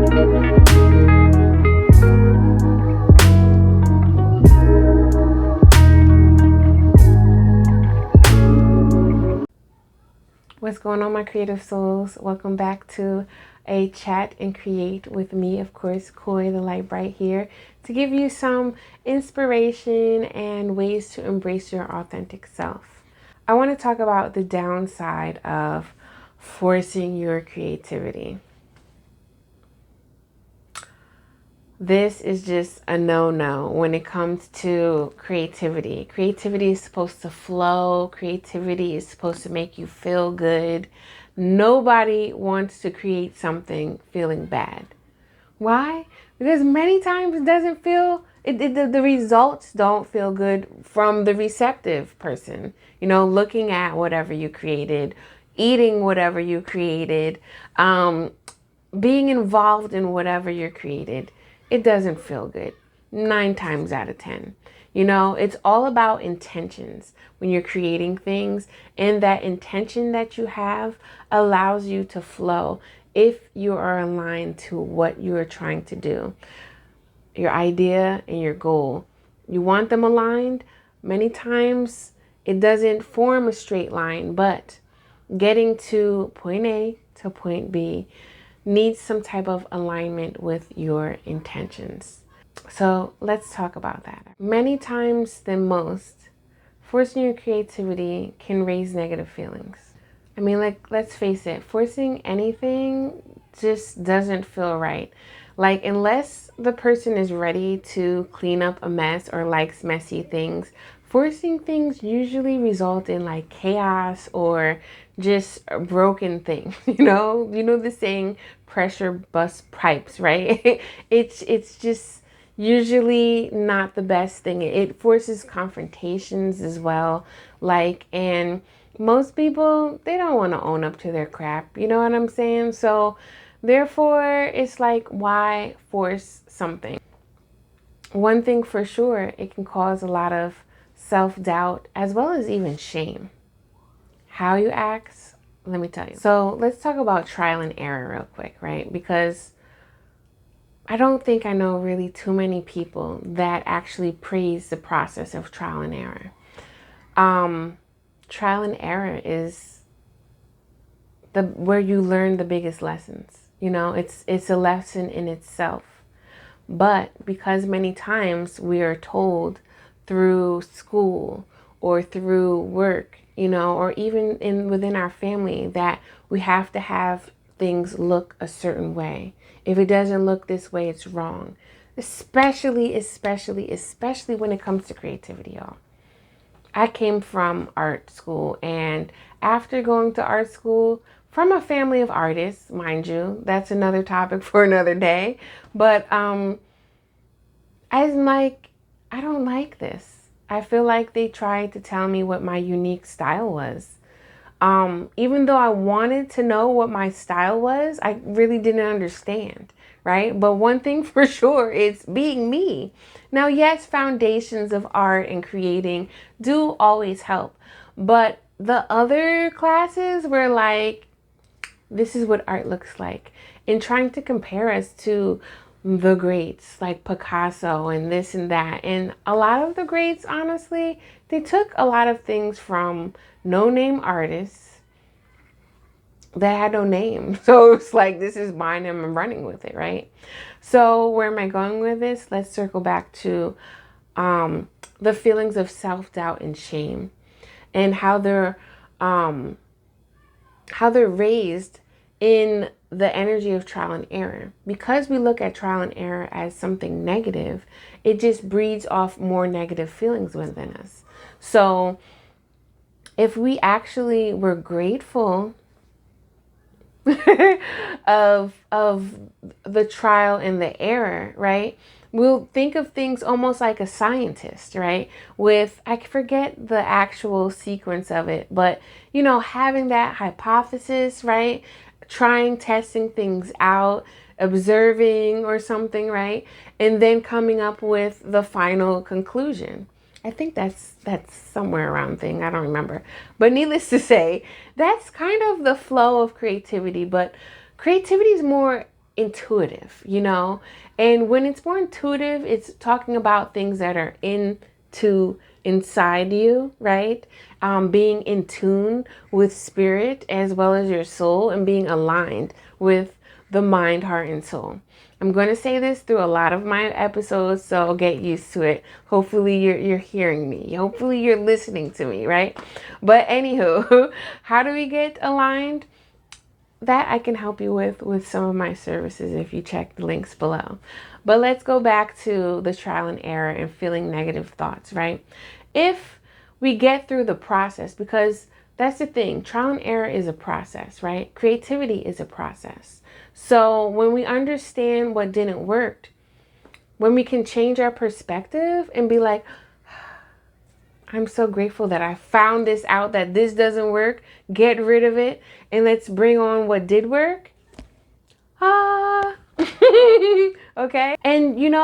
What's going on, my creative souls? Welcome back to a chat and create with me, of course, Quoy, the light bright, here to give you some inspiration and ways to embrace your authentic self. I want to talk about the downside of forcing your creativity. This is just a no-no when it comes to creativity. Creativity is supposed to flow. Creativity is supposed to make you feel good. Nobody wants to create something feeling bad. Why? Because many times it doesn't feel, the results don't feel good from the receptive person. You know, looking at whatever you created, eating whatever you created, being involved in whatever you created. It doesn't feel good 9 times out of 10. You know, it's all about intentions when you're creating things, and that intention that you have allows you to flow if you are aligned to what you are trying to do, your idea and your goal. You want them aligned. Many times it doesn't form a straight line, but getting to point A to point B needs some type of alignment with your intentions. So let's talk about that. Many times than most, forcing your creativity can raise negative feelings. I mean, like, let's face it, forcing anything just doesn't feel right. Like, unless the person is ready to clean up a mess or likes messy things, forcing things usually result in like chaos or just broken things. You know the saying, pressure busts pipes, right? It's just usually not the best thing. It forces confrontations as well. And most people, they don't want to own up to their crap. You know what I'm saying? So therefore, it's like, why force something? One thing for sure, it can cause a lot of self-doubt as well as even shame. How you act, let me tell you. So let's talk about trial and error real quick, right? Because I don't think I know really too many people that actually praise the process of trial and error. Trial and error is where you learn the biggest lessons. You know, it's a lesson in itself. But because many times we are told through school or through work, you know, or even within our family, that we have to have things look a certain way. If it doesn't look this way, it's wrong. Especially when it comes to creativity, y'all. I came from art school, and after going to art school, from a family of artists, mind you, that's another topic for another day. But I'm like, I don't like this. I feel like they tried to tell me what my unique style was. Even though I wanted to know what my style was, I really didn't understand, right? But one thing for sure is being me. Now, yes, foundations of art and creating do always help. But the other classes were like, this is what art looks like. And trying to compare us to the greats like Picasso and this and that. And a lot of the greats, honestly, they took a lot of things from no-name artists that had no name. So it's like, this is mine and I'm running with it, right? So where am I going with this? Let's circle back to the feelings of self-doubt and shame, and how they're raised in the energy of trial and error. Because we look at trial and error as something negative, it just breeds off more negative feelings within us. So if we actually were grateful of the trial and the error, right? We'll think of things almost like a scientist, right? With, I forget the actual sequence of it, but, you know, having that hypothesis, right? Testing things out, observing or something, right? And then coming up with the final conclusion. I think that's somewhere around thing. I don't remember. But needless to say, that's kind of the flow of creativity. But creativity is more intuitive, and when it's more intuitive, it's talking about things that are inside you, right? Being in tune with spirit as well as your soul, and being aligned with the mind, heart, and soul. I'm going to say this through a lot of my episodes, so get used to it. Hopefully you're hearing me. Hopefully you're listening to me, right? But anywho, how do we get aligned? That I can help you with some of my services if you check the links below. But let's go back to the trial and error and feeling negative thoughts, right? If we get through the process, because that's the thing, trial and error is a process, right? Creativity is a process. So when we understand what didn't work, when we can change our perspective and be like, I'm so grateful that I found this out, that this doesn't work. Get rid of it and let's bring on what did work. Okay. And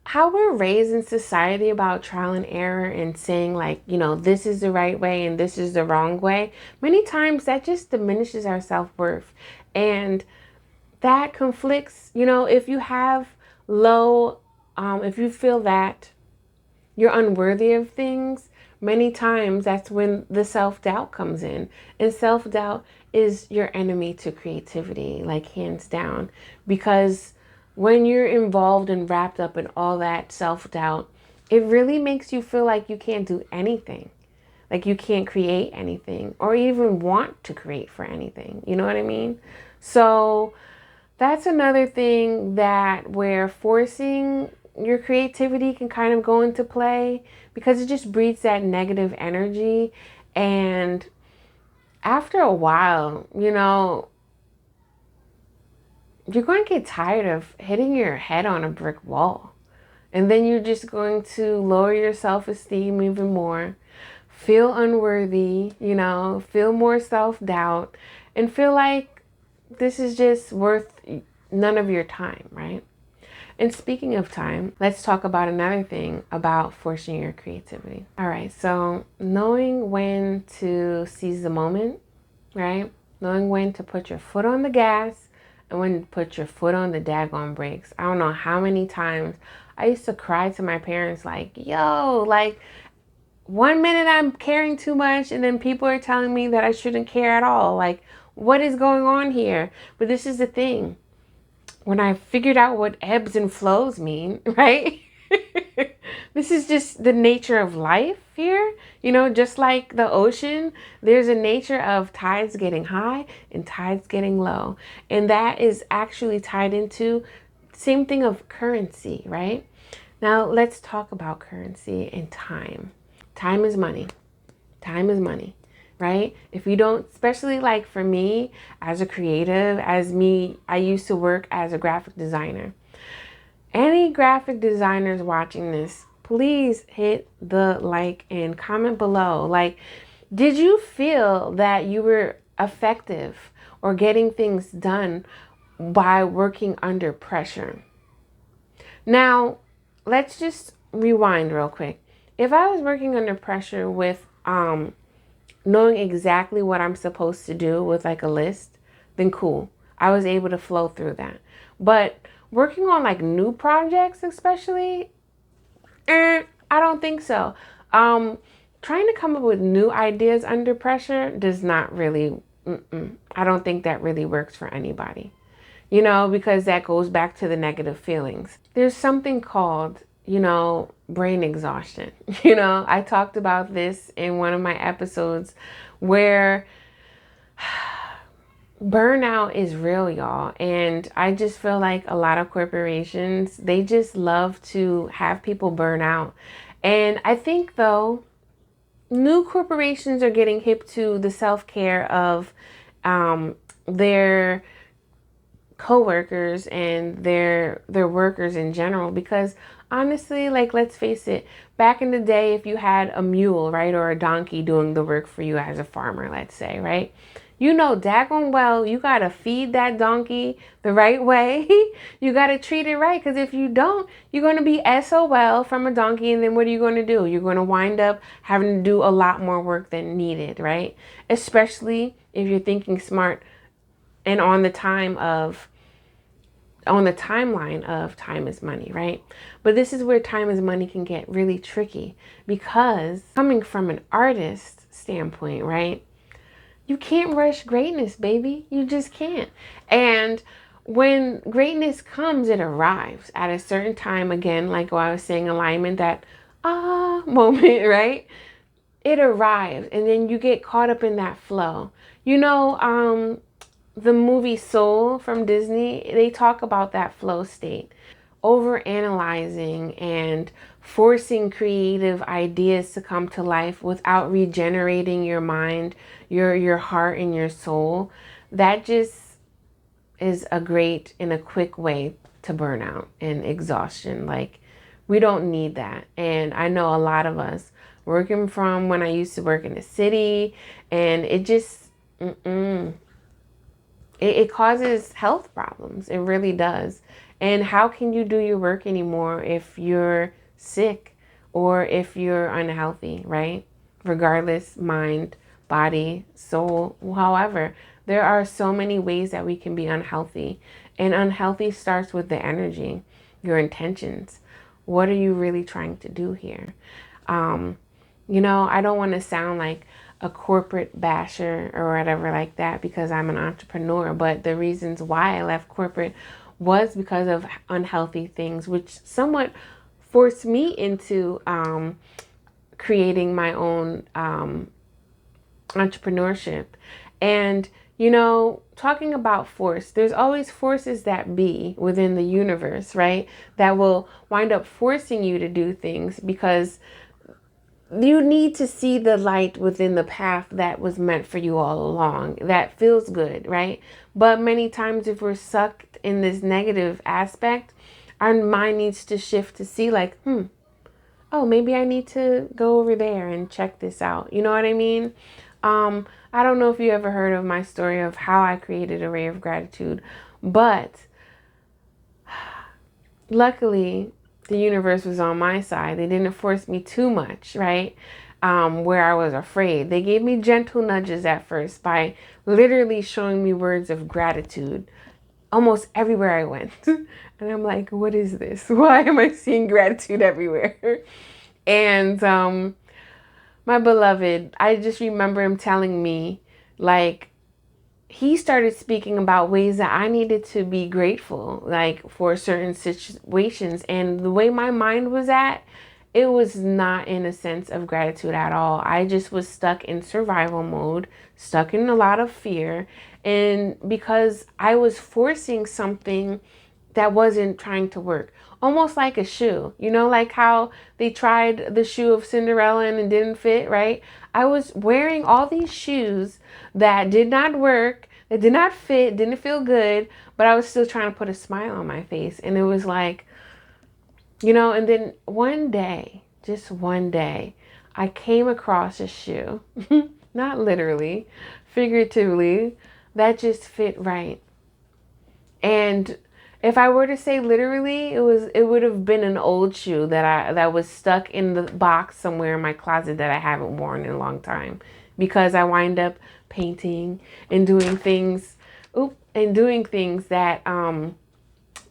how we're raised in society about trial and error and saying like, this is the right way and this is the wrong way. Many times that just diminishes our self-worth, and that conflicts, if you have low, if you feel that you're unworthy of things, many times that's when the self-doubt comes in. And self-doubt is your enemy to creativity, like hands down. Because when you're involved and wrapped up in all that self-doubt, it really makes you feel like you can't do anything. Like you can't create anything or even want to create for anything. You know what I mean? So that's another thing that where forcing your creativity can kind of go into play, because it just breeds that negative energy. And after a while, you're going to get tired of hitting your head on a brick wall. And then you're just going to lower your self-esteem even more, feel unworthy, feel more self-doubt, and feel like this is just worth none of your time, right? And speaking of time, let's talk about another thing about forcing your creativity. All right, so knowing when to seize the moment, right? Knowing when to put your foot on the gas and when to put your foot on the daggone brakes. I don't know how many times I used to cry to my parents like, yo, like 1 minute I'm caring too much and then people are telling me that I shouldn't care at all. Like, what is going on here? But this is the thing. When I figured out what ebbs and flows mean, right? This is just the nature of life here. Just like the ocean, there's a nature of tides getting high and tides getting low. And that is actually tied into same thing of currency, right? Now let's talk about currency and time. Time is money. Time is money. Right? If you don't, especially like for me as a creative, I used to work as a graphic designer. Any graphic designers watching this, please hit the like and comment below. Like, did you feel that you were effective or getting things done by working under pressure? Now, let's just rewind real quick. If I was working under pressure with, knowing exactly what I'm supposed to do with like a list, then cool. I was able to flow through that. But working on like new projects, especially, I don't think so. Trying to come up with new ideas under pressure does not really, I don't think that really works for anybody, because that goes back to the negative feelings. There's something called, brain exhaustion. I talked about this in one of my episodes where burnout is real, y'all. And I just feel like a lot of corporations, they just love to have people burn out. And I think though, new corporations are getting hip to the self-care of their co-workers and their workers in general, because honestly, like, let's face it, back in the day, if you had a mule, right, or a donkey doing the work for you as a farmer, let's say, right, daggone well, you got to feed that donkey the right way. You got to treat it right, because if you don't, you're going to be SOL from a donkey, and then what are you going to do? You're going to wind up having to do a lot more work than needed, right? Especially if you're thinking smart and on the time of on the timeline of time is money, right? But this is where time is money can get really tricky, because coming from an artist standpoint, right? You can't rush greatness, baby. You just can't. And when greatness comes, it arrives at a certain time. Again, like what I was saying, alignment, that moment, right? It arrives, and then you get caught up in that flow. The movie Soul from Disney, they talk about that flow state. Over analyzing and forcing creative ideas to come to life without regenerating your mind, your heart, and your soul. That just is a great and a quick way to burnout and exhaustion. Like, we don't need that. And I know a lot of us, working from when I used to work in the city, and it just, it causes health problems. It really does. And how can you do your work anymore if you're sick or if you're unhealthy, right? Regardless, mind, body, soul, however, there are so many ways that we can be unhealthy. And unhealthy starts with the energy, your intentions. What are you really trying to do here? I don't want to sound like a corporate basher or whatever like that, because I'm an entrepreneur. But the reasons why I left corporate was because of unhealthy things, which somewhat forced me into creating my own entrepreneurship. And, talking about force, there's always forces that be within the universe, right? That will wind up forcing you to do things, because you need to see the light within the path that was meant for you all along. That feels good, right? But many times, if we're sucked in this negative aspect, our mind needs to shift to see like, oh, maybe I need to go over there and check this out. You know what I mean? I don't know if you ever heard of my story of how I created a ray of gratitude, but luckily the universe was on my side. They didn't force me too much, right? Where I was afraid. They gave me gentle nudges at first by literally showing me words of gratitude almost everywhere I went. And I'm like, what is this? Why am I seeing gratitude everywhere? And my beloved, I just remember him telling me, like, he started speaking about ways that I needed to be grateful, like for certain situations. And the way my mind was at, it was not in a sense of gratitude at all. I just was stuck in survival mode, stuck in a lot of fear. And because I was forcing something that wasn't trying to work. Almost like a shoe, like how they tried the shoe of Cinderella and it didn't fit, right? I was wearing all these shoes that did not work, that did not fit, didn't feel good, but I was still trying to put a smile on my face. And it was like, and then one day, just one day, I came across a shoe, not literally, figuratively, that just fit right. And if I were to say literally, it would have been an old shoe that was stuck in the box somewhere in my closet that I haven't worn in a long time, because I wind up painting and doing things that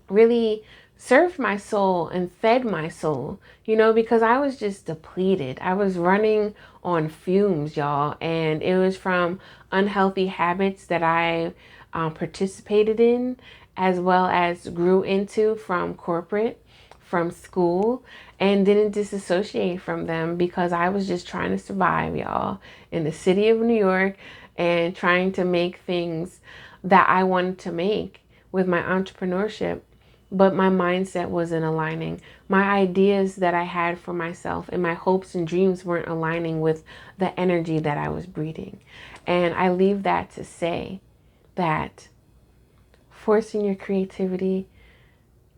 really served my soul and fed my soul, because I was just depleted. I was running on fumes, y'all, and it was from unhealthy habits that I participated in, as well as grew into from corporate, from school, and didn't disassociate from them, because I was just trying to survive, y'all, in the city of New York, and trying to make things that I wanted to make with my entrepreneurship. But my mindset wasn't aligning. My ideas that I had for myself and my hopes and dreams weren't aligning with the energy that I was breathing. And I leave that to say that forcing your creativity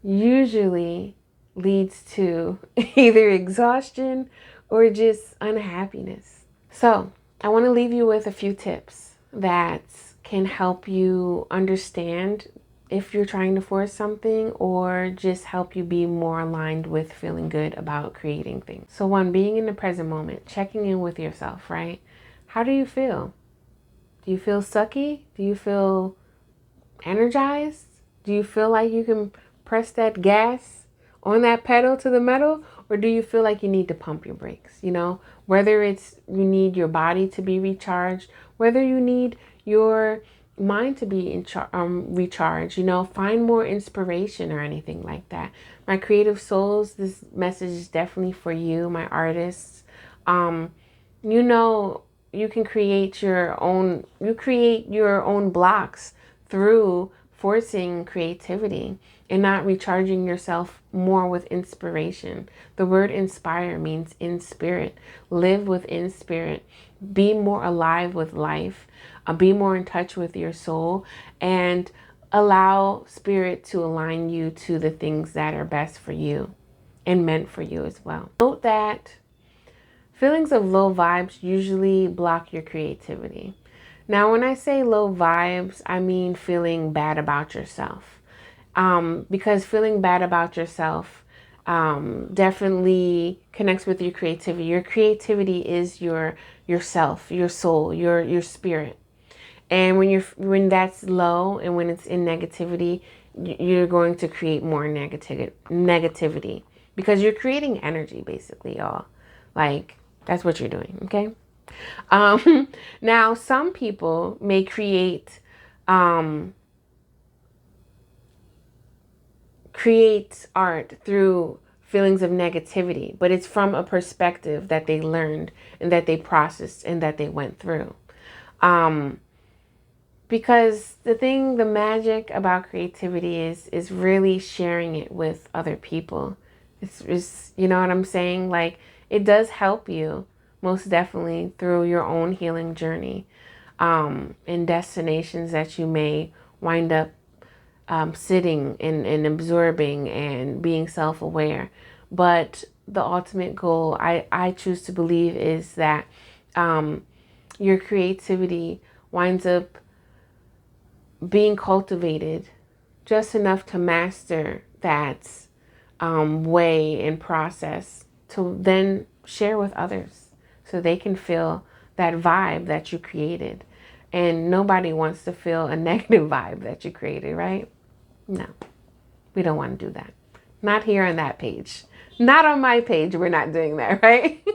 usually leads to either exhaustion or just unhappiness. So I want to leave you with a few tips that can help you understand if you're trying to force something, or just help you be more aligned with feeling good about creating things. So one, being in the present moment, checking in with yourself, right? How do you feel? Do you feel sucky? Do you feel energized? Do you feel like you can press that gas on that pedal to the metal? Or do you feel like you need to pump your brakes? You know, whether it's you need your body to be recharged, whether you need your mind to be recharged, you know, find more inspiration or anything like that. My creative souls, this message is definitely for you, my artists. You know, you can create your own blocks through forcing creativity and not recharging yourself more with inspiration. The word inspire means in spirit. Live within spirit. Be more alive with life. Be more in touch with your soul, and allow spirit to align you to the things that are best for you and meant for you as well. Note that feelings of low vibes usually block your creativity. Now, when I say low vibes, I mean feeling bad about yourself. Because feeling bad about yourself definitely connects with your creativity. Your creativity is yourself, your soul, your spirit. And when that's low and when it's in negativity, you're going to create more negativity because you're creating energy, basically, y'all. Like, that's what you're doing, okay? Now, some people may create art through feelings of negativity, but it's from a perspective that they learned and that they processed and that they went through. Because the magic about creativity is really sharing it with other people. It's you know what I'm saying? Like, it does help you most definitely through your own healing journey, in destinations that you may wind up sitting and absorbing and being self-aware. But the ultimate goal, I choose to believe, is that your creativity winds up being cultivated just enough to master that way and process to then share with others so they can feel that vibe that you created. And nobody wants to feel a negative vibe that you created, right? No, we don't want to do that. Not here on that page. Not on my page. We're not doing that, right?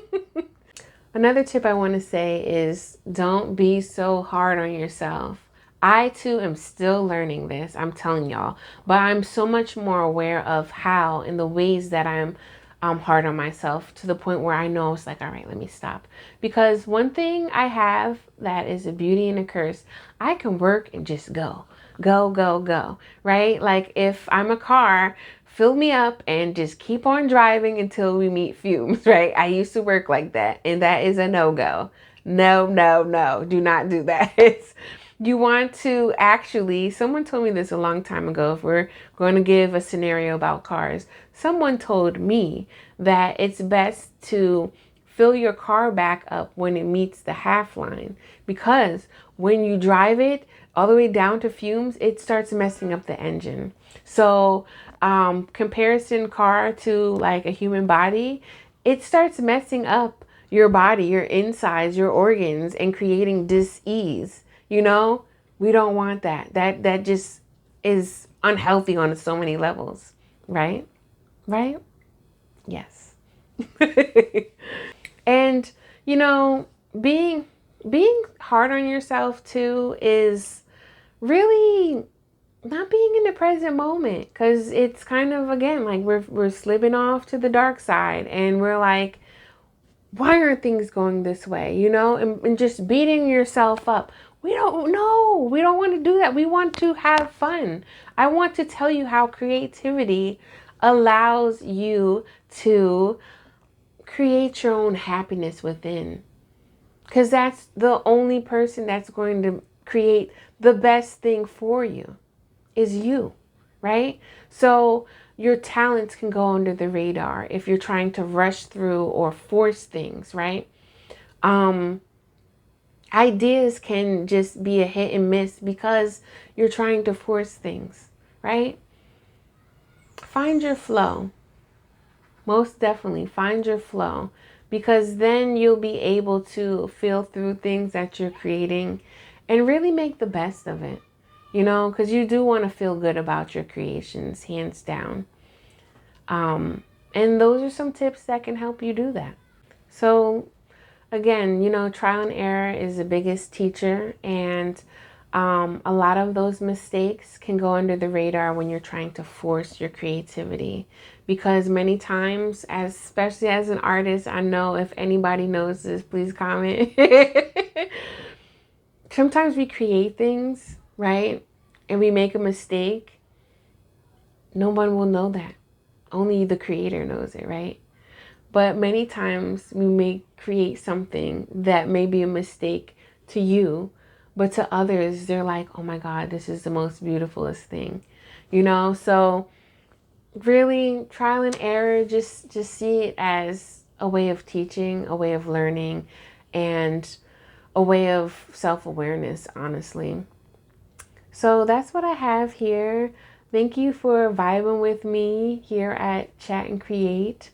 Another tip I want to say is don't be so hard on yourself. I too am still learning this, I'm telling y'all, but I'm so much more aware of how and the ways that I'm hard on myself, to the point where I know it's like, all right, let me stop. Because one thing I have that is a beauty and a curse, I can work and just go, right? Like, if I'm a car, fill me up and just keep on driving until we meet fumes, right? I used to work like that, and that is a no-go. No, do not do that. You want to actually, someone told me this a long time ago, if we're going to give a scenario about cars, someone told me that it's best to fill your car back up when it meets the half line, because when you drive it all the way down to fumes, it starts messing up the engine. So comparison car to like a human body, it starts messing up your body, your insides, your organs, and creating dis-ease. You know, we don't want that. That just is unhealthy on so many levels, right? Right? Yes. And, you know, being hard on yourself too is really not being in the present moment, because it's kind of, again, like we're slipping off to the dark side, and we're like, why aren't things going this way, you know, and just beating yourself up. We don't know. We don't want to do that. We want to have fun. I want to tell you how creativity allows you to create your own happiness within. Because that's the only person that's going to create the best thing for you is you, right? So your talents can go under the radar if you're trying to rush through or force things, right? Ideas can just be a hit and miss because you're trying to force things, right? Find your flow. Most definitely find your flow, because then you'll be able to feel through things that you're creating and really make the best of it. you know, because you do want to feel good about your creations, hands down. And those are some tips that can help you do that. So again, you know, trial and error is the biggest teacher, and a lot of those mistakes can go under the radar when you're trying to force your creativity, because many times, especially as an artist, I know if anybody knows this, please comment. Sometimes we create things, right? And we make a mistake. No one will know that. Only the creator knows it, right? But many times we may create something that may be a mistake to you, but to others, they're like, oh my God, this is the most beautifulest thing, you know? So really, trial and error, just see it as a way of teaching, a way of learning, and a way of self-awareness, honestly. So that's what I have here. Thank you for vibing with me here at Chat and Create.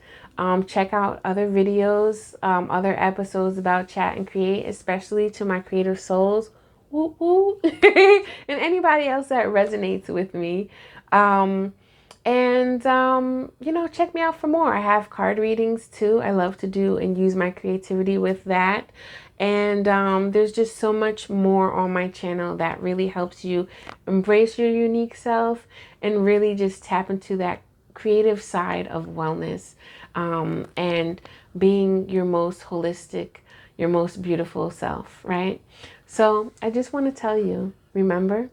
Check out other videos, other episodes about Chat and Create, especially to my creative souls. Woo woo. And anybody else that resonates with me. You know, check me out for more. I have card readings too. I love to do and use my creativity with that. And there's just so much more on my channel that really helps you embrace your unique self and really just tap into that creative side of wellness, and being your most holistic, your most beautiful self, right? So I just want to tell you, remember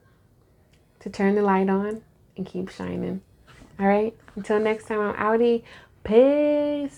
to turn the light on and keep shining. All right. Until next time, I'm outie. Peace.